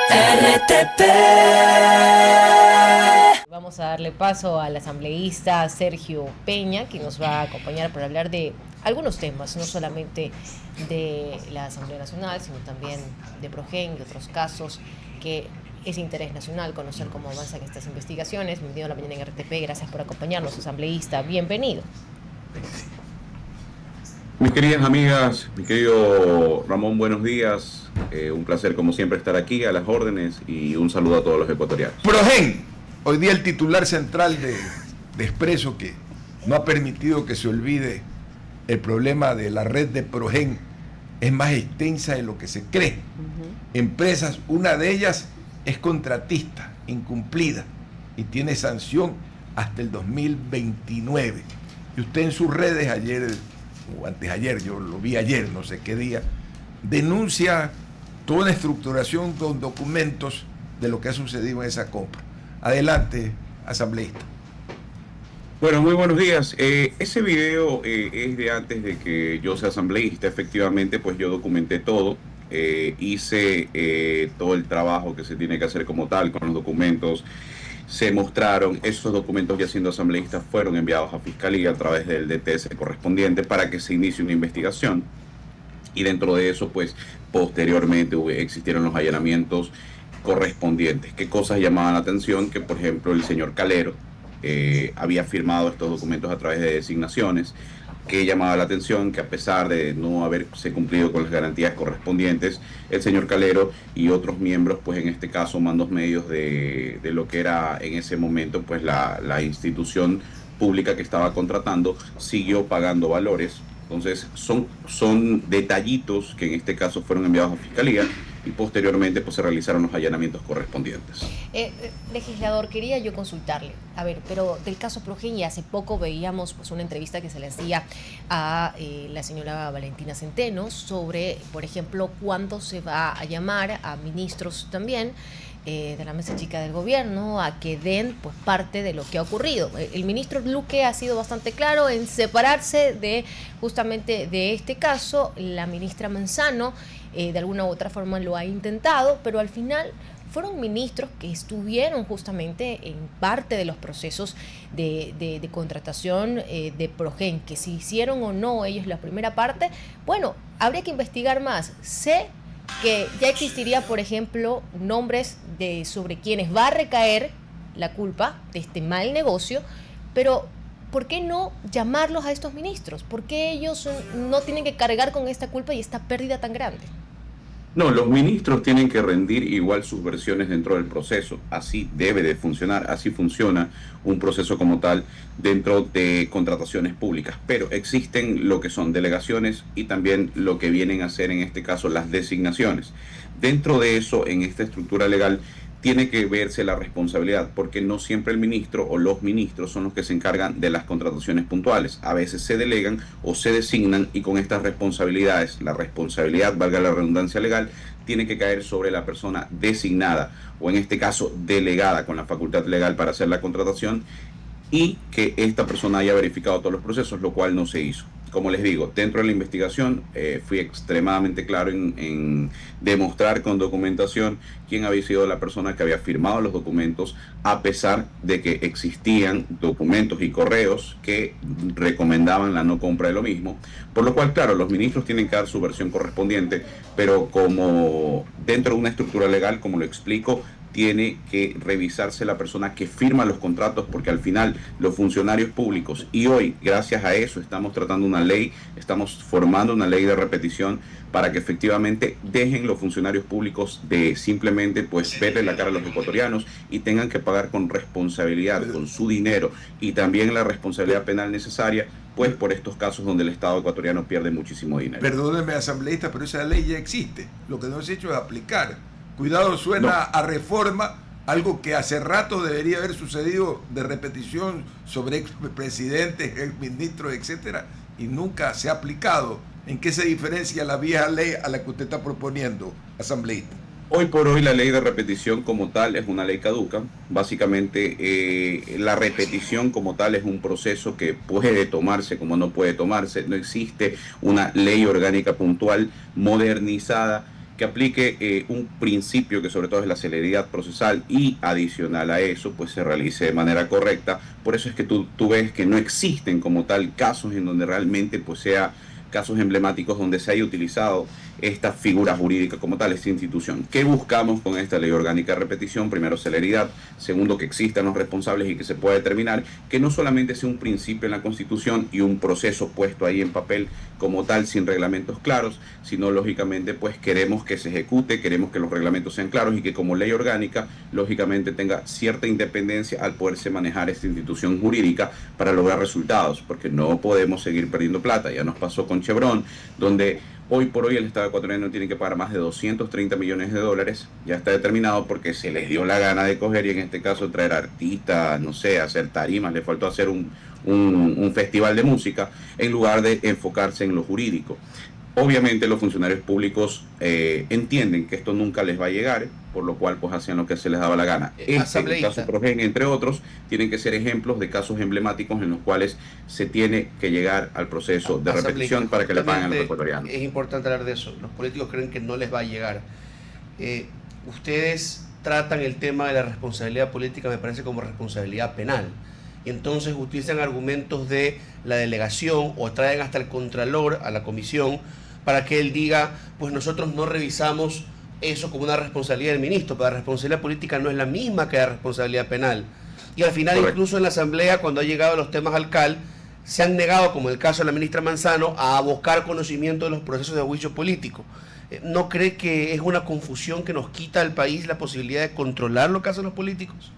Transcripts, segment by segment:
RTP. Vamos a darle paso al asambleísta Sergio Peña, que nos va a acompañar para hablar de algunos temas, no solamente de la Asamblea Nacional, sino también de Progen y otros casos que es interés nacional conocer cómo avanzan estas investigaciones. Bienvenido a la mañana en RTP, gracias por acompañarnos, asambleísta, bienvenido. Mis queridas amigas, mi querido Ramón, buenos días. Un placer como siempre estar aquí a las órdenes y un saludo a todos los ecuatorianos. Progen, hoy día el titular central de Expreso, que no ha permitido que se olvide el problema de la red de Progen, es más extensa de lo que se cree. Empresas, una de ellas es contratista, incumplida, y tiene sanción hasta el 2029. Y usted en sus redes ayer, o antes ayer, yo lo vi ayer, no sé qué día, denuncia toda una estructuración con documentos de lo que ha sucedido en esa compra. Adelante, asambleísta. Bueno, muy buenos días. Ese video es de antes de que yo sea asambleísta. Efectivamente, pues yo documenté todo. Hice todo el trabajo que se tiene que hacer como tal con los documentos. Se mostraron, esos documentos ya siendo asambleístas fueron enviados a Fiscalía a través del DTS correspondiente para que se inicie una investigación. Y dentro de eso, pues, posteriormente existieron los allanamientos correspondientes. ¿Qué cosas llamaban la atención? Que, por ejemplo, el señor Calero había firmado estos documentos a través de designaciones. Que llamaba la atención que a pesar de no haberse cumplido con las garantías correspondientes, el señor Calero y otros miembros, pues en este caso mandos medios de lo que era en ese momento pues la institución pública que estaba contratando, siguió pagando valores. Entonces son detallitos que en este caso fueron enviados a Fiscalía y posteriormente pues se realizaron los allanamientos correspondientes. Legislador, quería yo consultarle, a ver, pero del caso Progen, y hace poco veíamos pues una entrevista que se le hacía a la señora Valentina Centeno sobre, por ejemplo, cuándo se va a llamar a ministros también de la mesa chica del gobierno a que den pues parte de lo que ha ocurrido. El ministro Luque ha sido bastante claro en separarse de justamente de este caso. La ministra Manzano de alguna u otra forma lo ha intentado, pero al final fueron ministros que estuvieron justamente en parte de los procesos de contratación de Progen, que si hicieron o no ellos la primera parte, bueno, habría que investigar más. Sé que ya existiría, por ejemplo, nombres sobre quienes va a recaer la culpa de este mal negocio, pero ¿por qué no llamarlos a estos ministros? ¿Por qué ellos no tienen que cargar con esta culpa y esta pérdida tan grande? No, los ministros tienen que rendir igual sus versiones dentro del proceso. Así debe de funcionar, así funciona un proceso como tal dentro de contrataciones públicas. Pero existen lo que son delegaciones y también lo que vienen a ser en este caso las designaciones. Dentro de eso, en esta estructura legal, tiene que verse la responsabilidad, porque no siempre el ministro o los ministros son los que se encargan de las contrataciones puntuales. A veces se delegan o se designan y con estas responsabilidades, la responsabilidad, valga la redundancia legal, tiene que caer sobre la persona designada o en este caso delegada con la facultad legal para hacer la contratación y que esta persona haya verificado todos los procesos, lo cual no se hizo. Como les digo, dentro de la investigación fui extremadamente claro en demostrar con documentación quién había sido la persona que había firmado los documentos, a pesar de que existían documentos y correos que recomendaban la no compra de lo mismo. Por lo cual, claro, los ministros tienen que dar su versión correspondiente, pero como dentro de una estructura legal, como lo explico, tiene que revisarse la persona que firma los contratos, porque al final los funcionarios públicos, y hoy gracias a eso estamos tratando una ley, estamos formando una ley de repetición para que efectivamente dejen los funcionarios públicos de simplemente pues verle la cara a los ecuatorianos y tengan que pagar con responsabilidad, con su dinero y también la responsabilidad penal necesaria pues por estos casos donde el Estado ecuatoriano pierde muchísimo dinero. Perdóneme, asambleísta, pero esa ley ya existe. Lo que no se ha hecho es aplicar. Cuidado, suena a reforma, algo que hace rato debería haber sucedido de repetición sobre expresidentes, exministros, etcétera, y nunca se ha aplicado. ¿En qué se diferencia la vieja ley a la que usted está proponiendo, asambleísta? Hoy por hoy la ley de repetición como tal es una ley caduca. Básicamente la repetición como tal es un proceso que puede tomarse como no puede tomarse. No existe una ley orgánica puntual modernizada que aplique un principio que sobre todo es la celeridad procesal y adicional a eso, pues se realice de manera correcta. Por eso es que tú ves que no existen como tal casos en donde realmente pues sea casos emblemáticos donde se haya utilizado esta figura jurídica como tal, esta institución. ¿Qué buscamos con esta ley orgánica de repetición? Primero, celeridad. Segundo, que existan los responsables y que se pueda determinar que no solamente sea un principio en la Constitución y un proceso puesto ahí en papel como tal, sin reglamentos claros, sino lógicamente pues queremos que se ejecute, queremos que los reglamentos sean claros y que como ley orgánica lógicamente tenga cierta independencia al poderse manejar esta institución jurídica para lograr resultados, porque no podemos seguir perdiendo plata. Ya nos pasó con Chevron, donde hoy por hoy el Estado ecuatoriano tiene que pagar más de 230 millones de dólares, ya está determinado porque se les dio la gana de coger y en este caso traer artistas, no sé, hacer tarimas, le faltó hacer un festival de música en lugar de enfocarse en lo jurídico. Obviamente los funcionarios públicos entienden que esto nunca les va a llegar, por lo cual pues hacían lo que se les daba la gana. El caso Progen, entre otros, tienen que ser ejemplos de casos emblemáticos en los cuales se tiene que llegar al proceso de repetición para que le paguen a los ecuatorianos. Es importante hablar de eso. Los políticos creen que no les va a llegar. Ustedes tratan el tema de la responsabilidad política, me parece, como responsabilidad penal. Y entonces utilizan argumentos de la delegación o traen hasta el contralor a la comisión para que él diga, pues nosotros no revisamos eso como una responsabilidad del ministro, pero la responsabilidad política no es la misma que la responsabilidad penal. Y al final, correcto, incluso en la Asamblea, cuando ha llegado a los temas al CAL, se han negado, como el caso de la ministra Manzano, a buscar conocimiento de los procesos de juicio político. ¿No cree que es una confusión que nos quita al país la posibilidad de controlar lo que hacen los políticos?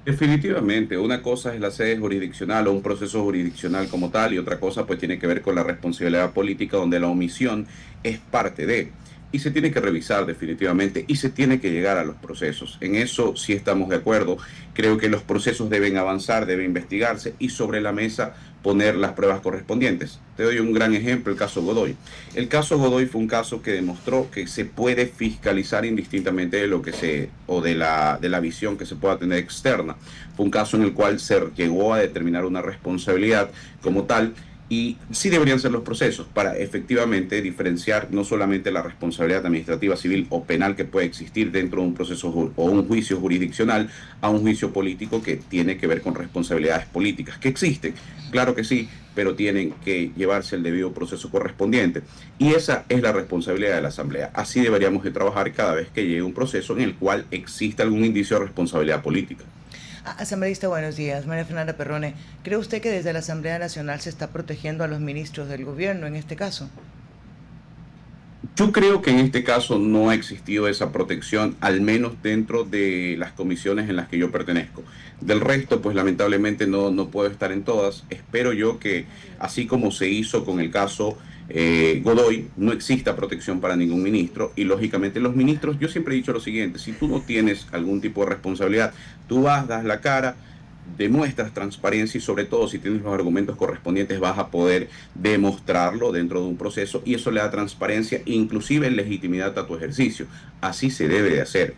Definitivamente, una cosa es la sede jurisdiccional o un proceso jurisdiccional como tal y otra cosa pues tiene que ver con la responsabilidad política donde la omisión es parte de, y se tiene que revisar definitivamente y se tiene que llegar a los procesos. En eso sí estamos de acuerdo. Creo que los procesos deben avanzar, deben investigarse y sobre la mesa poner las pruebas correspondientes. Te doy un gran ejemplo, el caso Godoy. El caso Godoy fue un caso que demostró que se puede fiscalizar indistintamente de lo que de la visión que se pueda tener externa. Fue un caso en el cual se llegó a determinar una responsabilidad como tal. Y sí deberían ser los procesos para efectivamente diferenciar no solamente la responsabilidad administrativa, civil o penal que puede existir dentro de un proceso o un juicio jurisdiccional a un juicio político que tiene que ver con responsabilidades políticas, que existen, claro que sí, pero tienen que llevarse el debido proceso correspondiente. Y esa es la responsabilidad de la Asamblea. Así deberíamos de trabajar cada vez que llegue un proceso en el cual exista algún indicio de responsabilidad política. Asambleísta, buenos días. María Fernanda Perrone, ¿cree usted que desde la Asamblea Nacional se está protegiendo a los ministros del gobierno en este caso? Yo creo que en este caso no ha existido esa protección, al menos dentro de las comisiones en las que yo pertenezco. Del resto, pues lamentablemente no puedo estar en todas. Espero yo que, así como se hizo con el caso Godoy, no exista protección para ningún ministro y lógicamente los ministros, yo siempre he dicho lo siguiente, si tú no tienes algún tipo de responsabilidad, tú vas, das la cara, demuestras transparencia y sobre todo si tienes los argumentos correspondientes vas a poder demostrarlo dentro de un proceso y eso le da transparencia e inclusive legitimidad a tu ejercicio. Así se debe de hacer.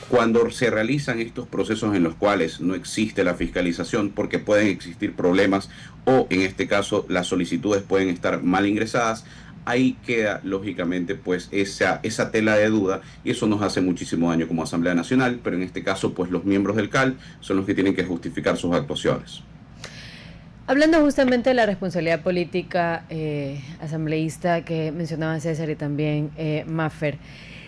Cuando se realizan estos procesos en los cuales no existe la fiscalización porque pueden existir problemas o en este caso las solicitudes pueden estar mal ingresadas, ahí queda lógicamente pues esa tela de duda y eso nos hace muchísimo daño como Asamblea Nacional, pero en este caso pues los miembros del CAL son los que tienen que justificar sus actuaciones. Hablando justamente de la responsabilidad política asambleísta que mencionaba César y también Maffer,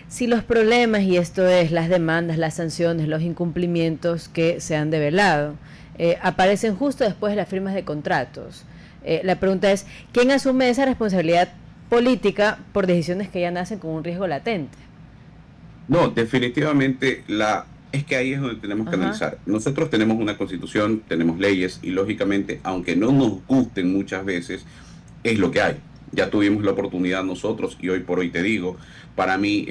si los problemas, y esto es las demandas, las sanciones, los incumplimientos que se han develado, aparecen justo después de las firmas de contratos, la pregunta es, ¿quién asume esa responsabilidad política por decisiones que ya nacen con un riesgo latente? No, definitivamente es que ahí es donde tenemos que analizar. Nosotros tenemos una constitución, tenemos leyes y lógicamente, aunque no nos gusten muchas veces, es lo que hay. Ya tuvimos la oportunidad nosotros y hoy por hoy te digo, para mí,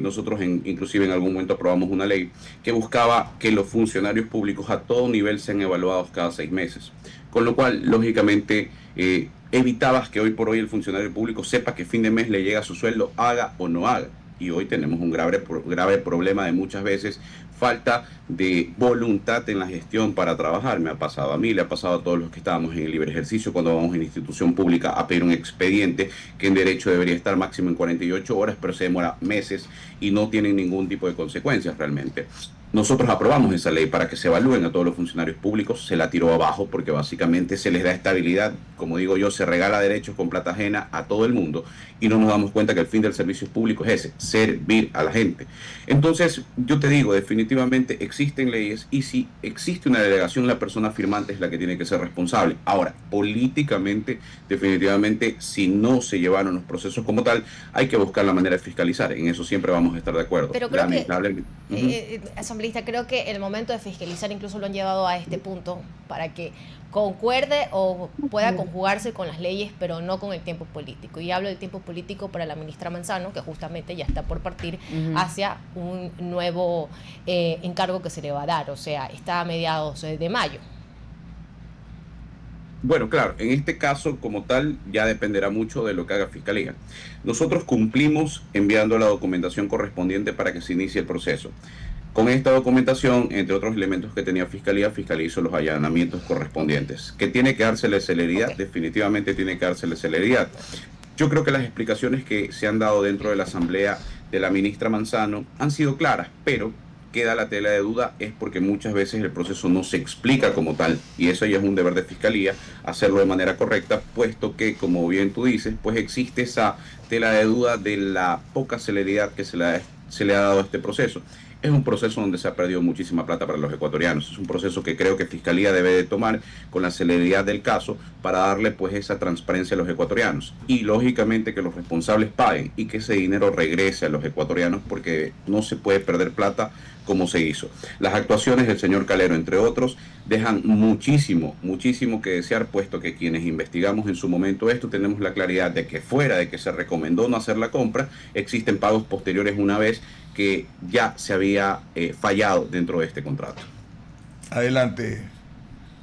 nosotros inclusive en algún momento aprobamos una ley que buscaba que los funcionarios públicos a todo nivel sean evaluados cada 6 meses. Con lo cual, lógicamente, evitabas que hoy por hoy el funcionario público sepa que fin de mes le llega su sueldo, haga o no haga. y hoy tenemos un grave problema de muchas veces falta de voluntad en la gestión para trabajar. Me ha pasado a mí, le ha pasado a todos los que estábamos en el libre ejercicio cuando vamos en institución pública a pedir un expediente que en derecho debería estar máximo en 48 horas, pero se demora meses y no tienen ningún tipo de consecuencias realmente. Nosotros aprobamos esa ley para que se evalúen a todos los funcionarios públicos, se la tiró abajo porque básicamente se les da estabilidad, como digo yo, se regala derechos con plata ajena a todo el mundo y no nos damos cuenta que el fin del servicio público es ese, servir a la gente. Entonces, yo te digo, definitivamente existen leyes y si existe una delegación, la persona firmante es la que tiene que ser responsable. Ahora, políticamente, definitivamente, si no se llevaron los procesos como tal, hay que buscar la manera de fiscalizar. En eso siempre vamos a estar de acuerdo. Pero creo Lamentablemente. asambleísta, creo que el momento de fiscalizar incluso lo han llevado a este punto para que concuerde o pueda conjugarse con las leyes, pero no con el tiempo político. Y hablo del tiempo político para la ministra Manzano, que justamente ya está por partir hacia un nuevo encargo que se le va a dar, o sea, está a mediados de mayo. Bueno, claro, en este caso como tal ya dependerá mucho de lo que haga Fiscalía. Nosotros cumplimos enviando la documentación correspondiente para que se inicie el proceso. Con esta documentación, entre otros elementos que tenía Fiscalía hizo los allanamientos correspondientes. ¿Que tiene que dársele celeridad? Okay. Definitivamente tiene que dársele celeridad. Yo creo que las explicaciones que se han dado dentro de la asamblea de la ministra Manzano han sido claras, pero queda la tela de duda es porque muchas veces el proceso no se explica como tal y eso ya es un deber de Fiscalía hacerlo de manera correcta, puesto que, como bien tú dices, pues existe esa tela de duda de la poca celeridad que se le ha dado a este proceso. Es un proceso donde se ha perdido muchísima plata para los ecuatorianos. Es un proceso que creo que Fiscalía debe de tomar con la celeridad del caso para darle pues esa transparencia a los ecuatorianos. Y lógicamente que los responsables paguen y que ese dinero regrese a los ecuatorianos porque no se puede perder plata como se hizo. Las actuaciones del señor Calero, entre otros, dejan muchísimo que desear, puesto que quienes investigamos en su momento esto tenemos la claridad de que fuera de que se recomendó no hacer la compra, existen pagos posteriores una vez que ya se había fallado dentro de este contrato. Adelante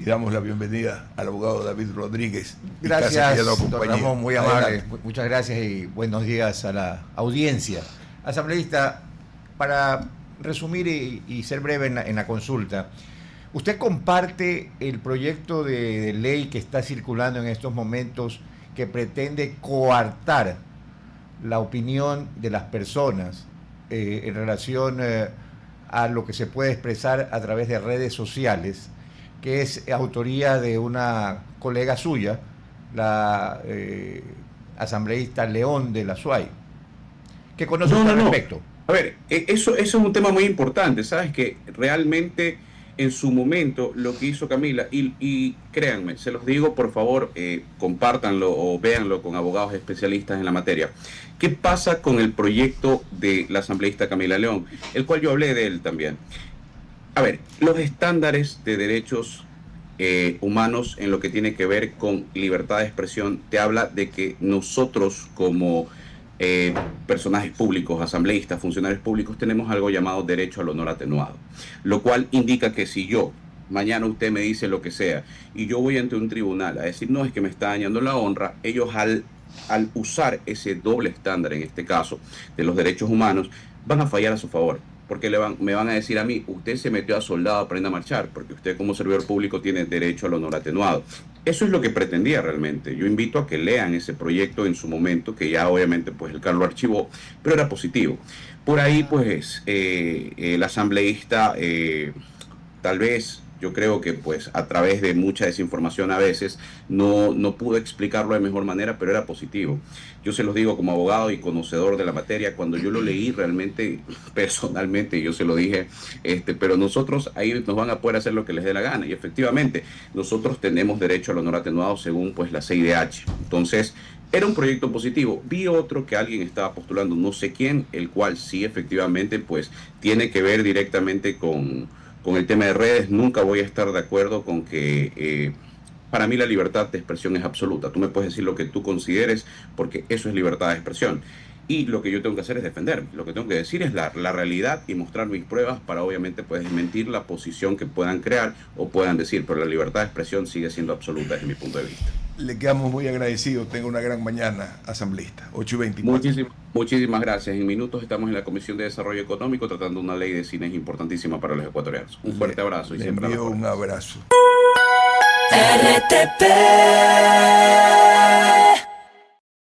y damos la bienvenida al abogado David Rodríguez. Gracias, don Ramón, muy amable. Adelante. Muchas gracias y buenos días a la audiencia. Asambleísta, para resumir y ser breve en la consulta, ¿usted comparte el proyecto de ley que está circulando en estos momentos que pretende coartar la opinión de las personas en relación a lo que se puede expresar a través de redes sociales, que es autoría de una colega suya, la asambleísta León de la SUAY? ¿Qué conoce al respecto? A ver, eso es un tema muy importante, ¿sabes? Que realmente en su momento lo que hizo Camila, y créanme, se los digo, por favor, compártanlo o véanlo con abogados especialistas en la materia. ¿Qué pasa con el proyecto de la asambleísta Camila León? El cual yo hablé de él también. A ver, los estándares de derechos humanos en lo que tiene que ver con libertad de expresión te habla de que nosotros como personajes públicos, asambleístas, funcionarios públicos, tenemos algo llamado derecho al honor atenuado, lo cual indica que si yo, mañana usted me dice lo que sea, y yo voy ante un tribunal a decir, no, es que me está dañando la honra, ellos al usar ese doble estándar, en este caso, de los derechos humanos, van a fallar a su favor. Porque me van a decir a mí, usted se metió a soldado, aprenda a marchar, porque usted como servidor público tiene derecho al honor atenuado. Eso es lo que pretendía realmente. Yo invito a que lean ese proyecto en su momento, que ya obviamente pues el CAR lo archivó, pero era positivo. Por ahí pues el asambleísta tal vez, yo creo que pues a través de mucha desinformación a veces no pudo explicarlo de mejor manera, pero era positivo. Yo se los digo como abogado y conocedor de la materia, cuando yo lo leí realmente, personalmente, yo se lo dije, pero nosotros ahí nos van a poder hacer lo que les dé la gana. Y efectivamente, nosotros tenemos derecho al honor atenuado según pues la CIDH. Entonces, era un proyecto positivo. Vi otro que alguien estaba postulando, no sé quién, el cual sí efectivamente pues tiene que ver directamente con el tema de redes. Nunca voy a estar de acuerdo con que para mí la libertad de expresión es absoluta. Tú me puedes decir lo que tú consideres porque eso es libertad de expresión. y lo que yo tengo que hacer es defenderme. Lo que tengo que decir es la realidad y mostrar mis pruebas para obviamente pues desmentir la posición que puedan crear o puedan decir, pero la libertad de expresión sigue siendo absoluta desde mi punto de vista. Le quedamos muy agradecidos. Tenga una gran mañana, asambleísta. 8:24. Muchísimas gracias. En minutos estamos en la Comisión de Desarrollo Económico tratando una ley de cine importantísima para los ecuatorianos. Un fuerte abrazo. Y Le siempre envío un abrazo. RTP